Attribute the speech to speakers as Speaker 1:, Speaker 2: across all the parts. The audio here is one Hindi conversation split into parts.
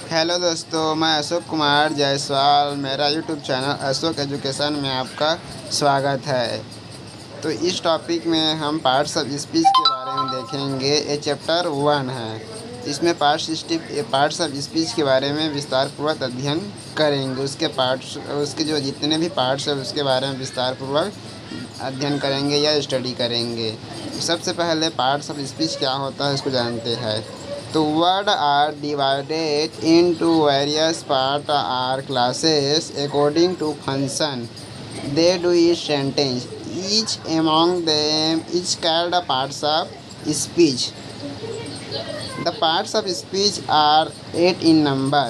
Speaker 1: हेलो दोस्तों, मैं अशोक कुमार जायसवाल। मेरा यूट्यूब चैनल अशोक एजुकेशन में आपका स्वागत है। तो इस टॉपिक में हम पार्ट्स ऑफ स्पीच के बारे में देखेंगे। ये चैप्टर 1 है। इसमें पार्ट्स ऑफ स्पीच के बारे में विस्तारपूर्वक अध्ययन करेंगे। उसके जो जितने भी पार्ट्स हैं उसके बारे में विस्तारपूर्वक अध्ययन करेंगे या स्टडी करेंगे। सबसे पहले पार्ट्स ऑफ स्पीच क्या होता है इसको जानते हैं। तो word are divided into various part or classes according to function they do each sentence. Each among them is called a parts of speech. The parts of speech are 8 in number.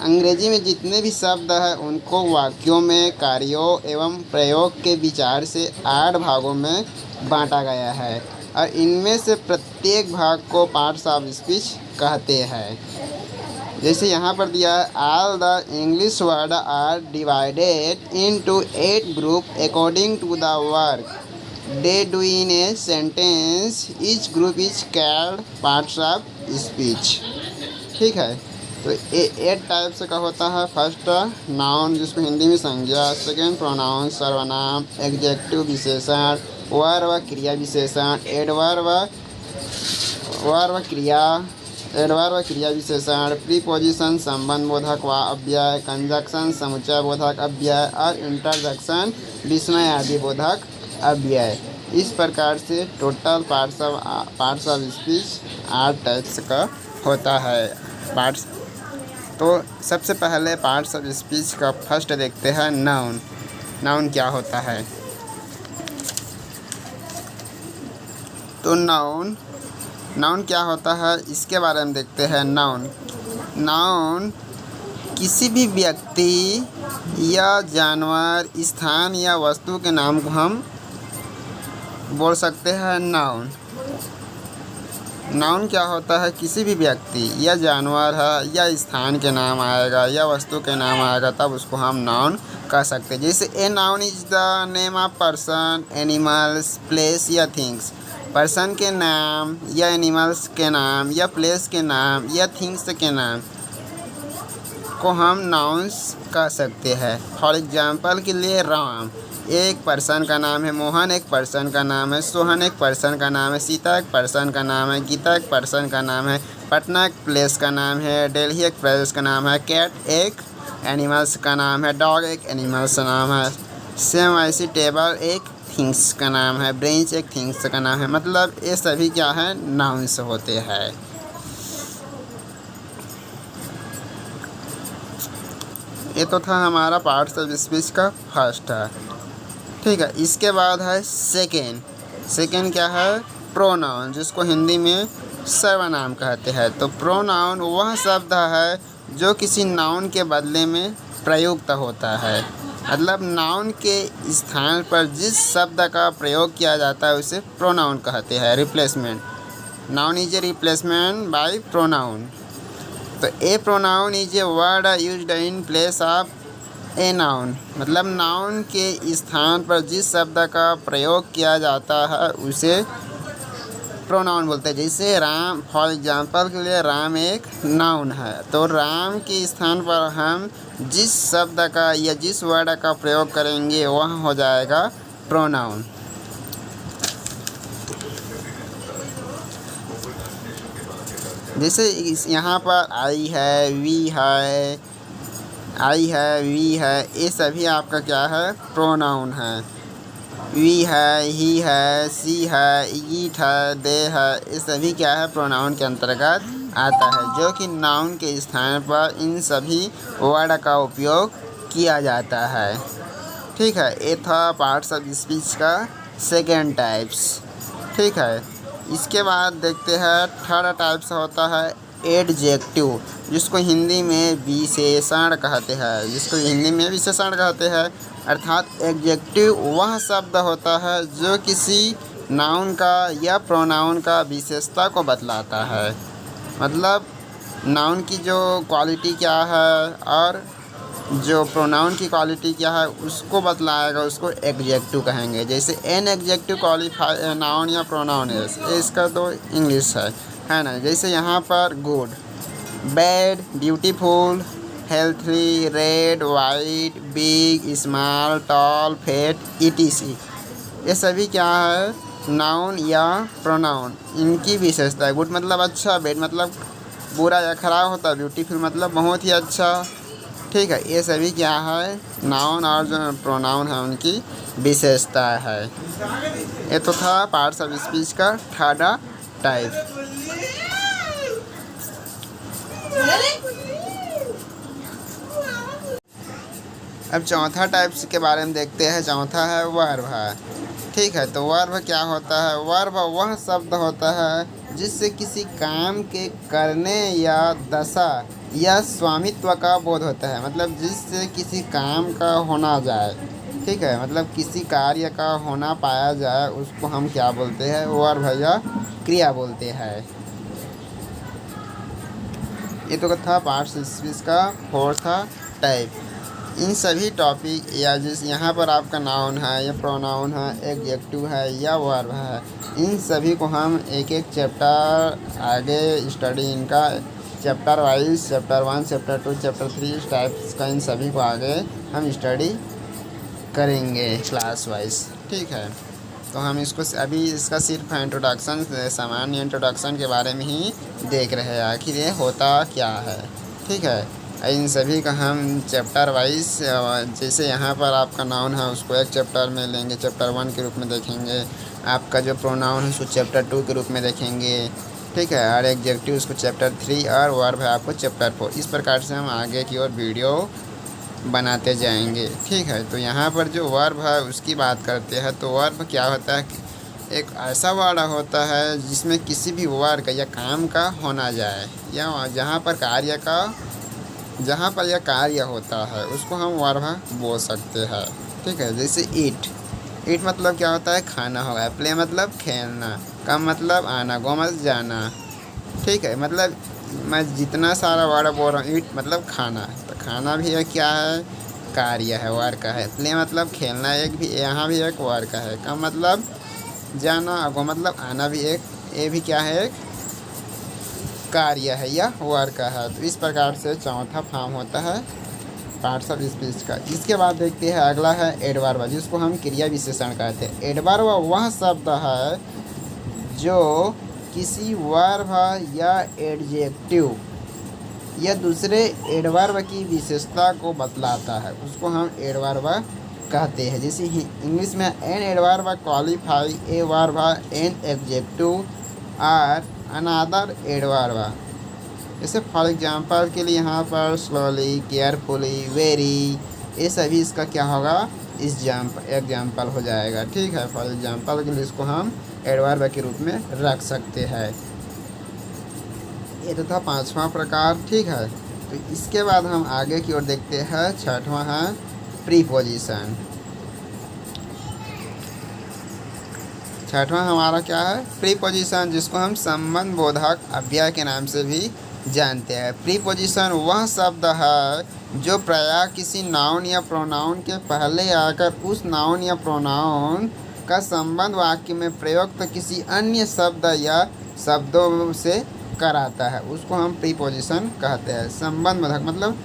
Speaker 1: अंग्रेजी में जितने भी शब्द हैं उनको वाक्यों में कार्यों एवं प्रयोग के विचार से 8 भागों में बांटा गया है और इनमें से प्रत्येक भाग को पार्ट्स ऑफ स्पीच कहते हैं। जैसे यहाँ पर दिया है, all the English word are divided into 8 group according to the work they do in a sentence. Each group is called parts of speech. ठीक है, तो 8 टाइप से का होता है। फर्स्ट नाउन, जिसको हिंदी में संज्ञा। सेकेंड प्रोनाउन, सर्वनाम, एडजेक्टिव विशेषण, वर्ब क्रिया विशेषण, एडवर्ब क्रिया विशेषण, प्रीपोजिशन संबंध बोधक व अव्यय, कंजक्शन समुच्चय बोधक अव्यय और इंटरजेक्शन विस्मय आदि बोधक अव्यय। इस प्रकार से total parts of speech 8 types का होता है। पार्ट्स तो सबसे पहले पार्ट्स ऑफ स्पीच का फर्स्ट देखते हैं नाउन। नाउन क्या होता है? तो नाउन क्या होता है इसके बारे में देखते हैं। नाउन किसी भी व्यक्ति या जानवर, स्थान या वस्तु के नाम को हम बोल सकते हैं नाउन क्या होता है? किसी भी व्यक्ति या जानवर है या स्थान के नाम आएगा या वस्तु के नाम आएगा तब उसको हम नाउन कह सकते हैं। जैसे a noun is the name of person, animals, place या थिंग्स। पर्सन के नाम या एनिमल्स के नाम या प्लेस के नाम या थिंग्स के नाम को हम नाउन्स कह सकते हैं। फॉर एग्जांपल के लिए राम एक पर्सन का नाम है, मोहन एक पर्सन का नाम है, सोहन एक पर्सन का नाम है, सीता एक पर्सन का नाम है, गीता एक पर्सन का नाम है, पटना एक प्लेस का नाम है, दिल्ली एक प्लेस का नाम है, कैट एक एनिमल्स का नाम है, डॉग एक एनिमल्स का नाम है। सेम ऐसी टेबल एक थिंग्स का नाम है, ब्रेंच एक थिंग्स का नाम है। मतलब ये सभी क्या है? नाउन्स होते हैं। ये तो था हमारा पार्ट्स ऑफ स्पीच का फर्स्ट है। ठीक है, इसके बाद है सेकेंड क्या है? प्रोनाउन, जिसको हिंदी में सर्वनाम कहते हैं। तो प्रोनाउन वह शब्द है जो किसी नाउन के बदले में प्रयुक्त होता है। मतलब नाउन के स्थान पर जिस शब्द का प्रयोग किया जाता है उसे प्रोनाउन कहते हैं। Replacement, noun is a replacement by pronoun. तो a pronoun is a word used in place of a noun. मतलब नाउन के स्थान पर जिस शब्द का प्रयोग किया जाता है उसे प्रोनाउन बोलते हैं। जैसे राम, फॉर एग्जांपल के लिए राम एक नाउन है, तो राम के स्थान पर हम जिस शब्द का या जिस वर्ड का प्रयोग करेंगे वह हो जाएगा प्रोनाउन। जैसे यहाँ पर आई है, वी है, ये सभी आपका क्या है? प्रोनाउन है। वी है, ही है, सी है, ईट है, दे है, ये सभी क्या है? प्रोनाउन के अंतर्गत आता है, जो कि नाउन के स्थान पर इन सभी वर्ड का उपयोग किया जाता है। ठीक है, ये था पार्ट्स ऑफ स्पीच का सेकेंड टाइप्स। ठीक है, इसके बाद देखते हैं थर्ड टाइप्स होता है एडजेक्टिव, जिसको हिंदी में विशेषण कहते हैं। अर्थात एडजेक्टिव वह शब्द होता है जो किसी नाउन का या प्रोनाउन का विशेषता को बतलाता है। मतलब नाउन की जो क्वालिटी क्या है और जो प्रोनाउन की क्वालिटी क्या है उसको बतलाएगा, उसको एडजेक्टिव कहेंगे। जैसे एन एडजेक्टिव क्वालिफाई नाउन या प्रोनाउन है, इसका तो इंग्लिश है ना। जैसे यहाँ पर good, bad, beautiful, healthy, red, white, big, small, tall, fat, etc. ये सभी क्या है, नाउन या प्रोनाउन। इनकी विशेषता है। गुड मतलब अच्छा, बैड मतलब बुरा या खराब होता है, ब्यूटीफुल मतलब बहुत ही अच्छा। ठीक है, ये सभी क्या है, नाउन और जो प्रोनाउन है उनकी विशेषता है। ये तो था पार्ट्स ऑफ स्पीच का थर्ड टाइप। अब चौथा टाइप्स के बारे में देखते हैं। चौथा है वर्ब है। ठीक है, तो वर्ब क्या होता है? वर्ब वह शब्द होता है जिससे किसी काम के करने या दशा या स्वामित्व का बोध होता है। मतलब जिससे किसी काम का होना जाए। ठीक है, मतलब किसी कार्य का होना पाया जाए, उसको हम क्या बोलते हैं? वर्ब या क्रिया बोलते हैं। ये तो था पार्ट्स स्पीच का फोर्थ टाइप। इन सभी टॉपिक या जिस यहाँ पर आपका नाउन है या प्रोनाउन है, एडजेक्टिव है या वर्ब है, इन सभी को हम एक एक चैप्टर आगे स्टडी इनका chapter wise, chapter 1, chapter 2, chapter 3 इस टाइप्स का इन सभी को आगे हम स्टडी करेंगे क्लास वाइज। ठीक है, तो हम इसको अभी इसका सिर्फ इंट्रोडक्शन, सामान्य इंट्रोडक्शन के बारे में ही देख रहे हैं, आखिर ये होता क्या है। ठीक है, इन सभी का हम चैप्टर वाइज, जैसे यहाँ पर आपका नाउन है उसको एक चैप्टर में लेंगे, चैप्टर 1 के रूप में देखेंगे। आपका जो प्रोनाउन है उसको चैप्टर 2 के रूप में देखेंगे। ठीक है, और एडजेक्टिव उसको चैप्टर 3 और वर्ब है आपको चैप्टर 4। इस प्रकार से हम आगे की ओर वीडियो बनाते जाएंगे। ठीक है, तो यहाँ पर जो वर्ब है उसकी बात करते हैं। तो वर्ब क्या होता है? एक ऐसा वर्ड होता है जिसमें किसी भी वर्क या काम का होना जाए, या जहाँ पर यह कार्य होता है उसको हम वर्ब बोल सकते हैं। ठीक है, जैसे ईट। ईट मतलब क्या होता है? खाना होगा। प्ले मतलब खेलना। कम मतलब आना। गो मतलब जाना। ठीक है, मतलब मैं जितना सारा वर्ड बोल रहा हूँ, ईट मतलब खाना, तो खाना भी एक क्या है? कार्य है, वर्क है। प्ले मतलब खेलना, एक भी यहाँ भी एक वर्क है। कम मतलब जाना, गो मतलब आना भी एक, ये भी क्या है? एक कार्य है या वर्क है। तो इस प्रकार से चौथा फॉर्म होता है पार्ट्स ऑफ स्पीच का। इसके बाद देखते हैं अगला है एडवर्ब, जिसको हम क्रिया विशेषण कहते हैं। एडवर्ब वह शब्द है जो किसी वर्ब या एडजेक्टिव या दूसरे एडवर्ब की विशेषता को बतलाता है, उसको हम एडवर्ब कहते हैं। जैसे इंग्लिश में an adverb qualify a verb an adjective और अनादर एडवर्ब। जैसे फॉर एग्जांपल के लिए यहाँ पर स्लोली, केयरफुली, वेरी, ये सभी इसका क्या होगा? एग्जाम्पल हो जाएगा। ठीक है, फॉर एग्जांपल के लिए इसको हम एडवर्ब के रूप में रख सकते हैं। ये तो था पांचवा प्रकार। ठीक है, तो इसके बाद हम आगे की ओर देखते हैं। छठवां है प्रीपोजिशन। छठवां हमारा क्या है? प्रीपोजिशन, जिसको हम संबंध बोधक अव्यय के नाम से भी जानते हैं। प्रीपोजिशन वह शब्द है जो प्रायः किसी नाउन या प्रोनाउन के पहले आकर उस नाउन या प्रोनाउन का संबंध वाक्य में प्रयुक्त किसी अन्य शब्द या शब्दों से कराता है, उसको हम प्रीपोजिशन कहते हैं। संबंध बोधक मतलब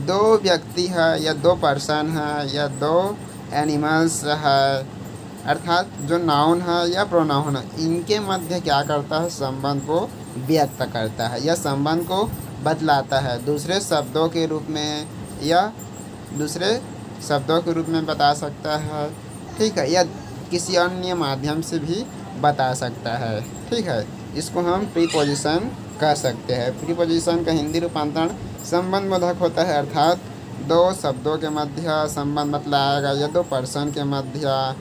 Speaker 1: दो व्यक्ति है या दो पर्सन है या दो एनिमल्स है, अर्थात जो नाउन है या प्रोनाउन है, इनके मध्य क्या करता है? संबंध को व्यक्त करता है या संबंध को बतलाता है, दूसरे शब्दों के रूप में या दूसरे शब्दों के रूप में बता सकता है। ठीक है, या किसी अन्य माध्यम से भी बता सकता है। ठीक है, इसको हम प्रीपोजिशन कह सकते हैं। प्रीपोजिशन का हिंदी रूपांतरण संबंध बोधक होता है, अर्थात दो शब्दों के मध्य संबंध बतलाएगा, या दो पर्सन के मध्य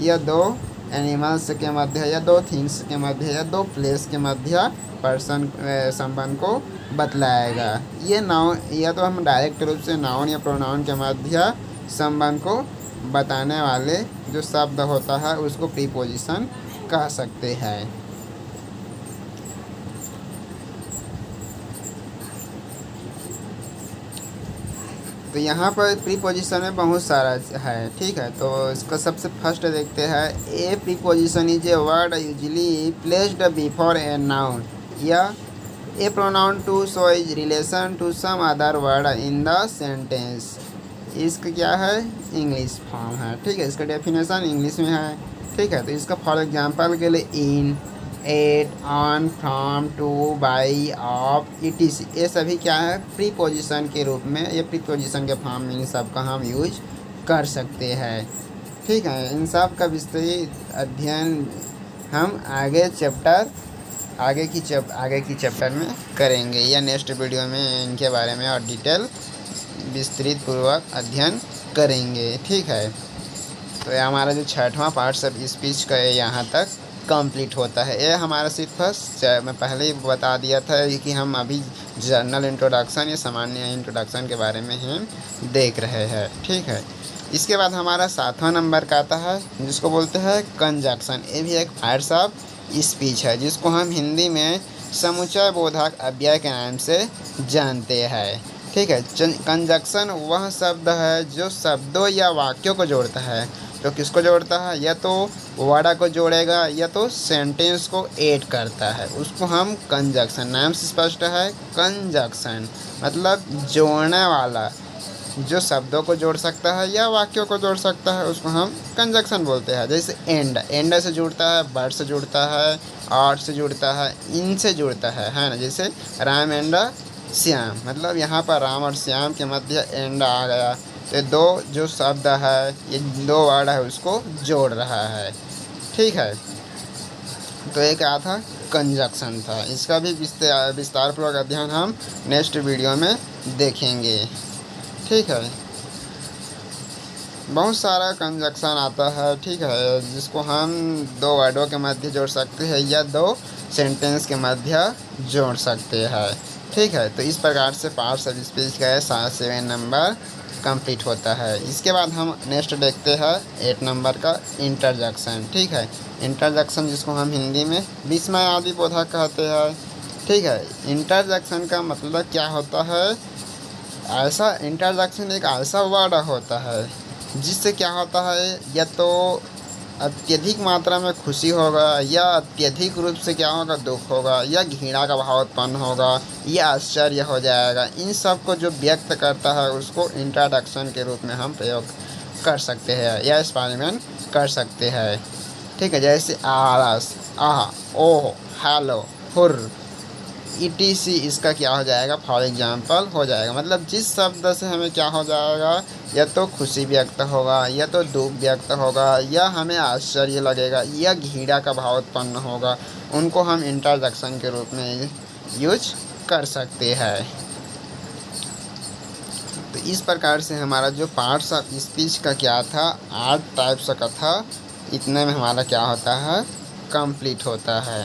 Speaker 1: या दो एनिमल्स के मध्य या दो थिंग्स के मध्य या दो प्लेस के मध्य पर्सन संबंध को बतलाएगा। ये नाउन, या तो हम डायरेक्ट रूप से नाउन या प्रोनाउन के मध्य संबंध को बताने वाले जो शब्द होता है उसको प्रीपोजिशन कह सकते हैं। तो यहाँ पर प्रीपोजिशन में बहुत सारा है। ठीक है, तो इसका सबसे फर्स्ट देखते हैं। A preposition is a word usually placed before a noun या a pronoun to show is relation to some other word in the sentence. इसका क्या है, इंग्लिश फॉर्म है, ठीक है। इसका डेफिनेशन इंग्लिश में है, ठीक है। तो इसका फॉर एग्जांपल के लिए in, at, on, from, to, by, of, etc, ये सभी क्या है, प्रीपोजिशन के रूप में, ये प्रीपोजिशन के फॉर्म में इन सब का हम यूज कर सकते हैं, ठीक है। इन सब का विस्तृत अध्ययन हम आगे की चैप्टर में करेंगे या नेक्स्ट वीडियो में इनके बारे में और डिटेल विस्तृत पूर्वक अध्ययन करेंगे, ठीक है। तो ये हमारा जो 6वां पार्ट्स ऑफ स्पीच का यहाँ तक कंप्लीट होता है। ये हमारा सिर्फ मैं पहले ही बता दिया था कि हम अभी जनरल इंट्रोडक्शन या सामान्य इंट्रोडक्शन के बारे में हम देख रहे हैं, ठीक है। इसके बाद हमारा 7वां नंबर का आता है जिसको बोलते हैं कंजक्शन। ये भी एक पार्ट्स ऑफ स्पीच है जिसको हम हिंदी में समुच्चय बोधक अव्यय के नाम से जानते हैं, ठीक है। कंजक्शन वह शब्द है जो शब्दों या वाक्यों को जोड़ता है। तो किसको जोड़ता है, या तो वर्ड को जोड़ेगा या तो सेंटेंस को ऐड करता है, उसको हम कंजक्शन, नाम से स्पष्ट है, कंजक्शन मतलब जोड़ने वाला, जो शब्दों को जोड़ सकता है या वाक्यों को जोड़ सकता है उसको हम कंजक्शन बोलते हैं। जैसे एंड से जुड़ता है, बट से जुड़ता है, और से जुड़ता है, इन से जुड़ता है ना। जैसे राम एंड श्याम, मतलब यहाँ पर राम और श्याम के मध्य एंड आ गया, तो दो जो शब्द है, ये दो वर्ड है, उसको जोड़ रहा है, ठीक है। तो ये क्या था, कंजक्शन था। इसका भी विस्तारपूर्वक अध्ययन हम नेक्स्ट वीडियो में देखेंगे, ठीक है। बहुत सारा कंजक्शन आता है, ठीक है, जिसको हम दो वर्डों के मध्य जोड़ सकते हैं या दो सेंटेंस के मध्य जोड़ सकते हैं, ठीक है। तो इस प्रकार से पार्ट्स ऑफ स्पीच का 7 नंबर कंप्लीट होता है। इसके बाद हम नेक्स्ट देखते हैं 8 नंबर का इंटरजेक्शन, ठीक है। इंटरजेक्शन जिसको हम हिंदी में विस्मय आदि बोधक कहते हैं, ठीक है। इंटरजेक्शन का मतलब क्या होता है, ऐसा इंटरजेक्शन एक ऐसा वर्ड होता है जिससे क्या होता है, या तो अत्यधिक मात्रा में खुशी होगा या अत्यधिक रूप से क्या होगा, दुख होगा, या घृणा का भाव उत्पन्न होगा या आश्चर्य हो जाएगा। इन सब को जो व्यक्त करता है उसको इंट्रोडक्शन के रूप में हम प्रयोग कर सकते हैं या एक्सपेरिमेंट कर सकते हैं, ठीक है। जैसे आरस, आह, ओह, हेलो, हुर, etc, इसका क्या हो जाएगा, फॉर एग्जांपल हो जाएगा। मतलब जिस शब्द से हमें क्या हो जाएगा, या तो खुशी व्यक्त होगा या तो दुख व्यक्त होगा या हमें आश्चर्य लगेगा या घृणा का भाव उत्पन्न होगा, उनको हम इंटरजेक्शन के रूप में यूज कर सकते हैं। तो इस प्रकार से हमारा जो पार्ट्स ऑफ स्पीच का क्या था, 8 टाइप्स का था, इतने में हमारा क्या होता है, कंप्लीट होता है।